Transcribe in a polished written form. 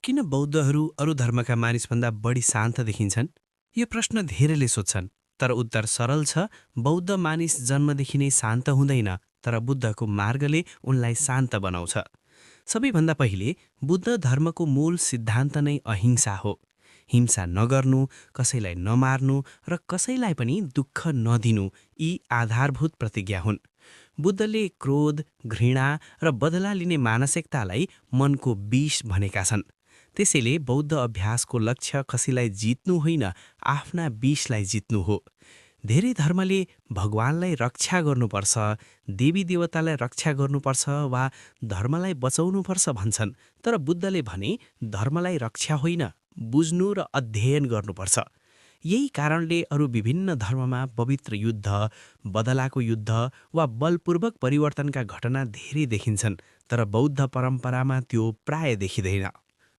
किन बौद्धहरू अरू धर्मका मानिसभन्दा बढी शान्त देखिन्छन्? यो प्रश्न धेरैले सोध्छन्, तर उत्तर सरल छ। बौद्ध मानिस जन्मदेखि नै शान्त हुँदैन, तर बुद्धको मार्गले उनलाई शान्त बनाउँछ। सबैभन्दा पहिले, बुद्ध धर्मको मूल सिद्धान्त नै अहिंसा हो। हिंसा नगर्नु, कसैलाई नमार्नु र कसैलाई पनि दुःख नदिनु यी आधारभूत प्रतिज्ञा हुन्। बुद्धले क्रोध, घृणा र बदला लिने मानसिकतालाई मनको विष भनेका छन्। त्यसैले बौद्ध अभ्यासको लक्ष्य कसैलाई जित्नु होइन, आफ्ना विषलाई जित्नु हो। धेरै धर्मले भगवानलाई रक्षा गर्नुपर्छ, देवी देवतालाई रक्षा गर्नुपर्छ वा धर्मलाई बचाउनुपर्छ भन्छन्, तर बुद्धले भने धर्मलाई रक्षा होइन, बुझ्नु र अध्ययन गर्नुपर्छ। यही कारणले अरू विभिन्न धर्ममा पवित्र युद्ध, बदलाको युद्ध वा बलपूर्वक परिवर्तनका घटना धेरै देखिन्छन्, तर बौद्ध परम्परामा त्यो प्राय देखिँदैन।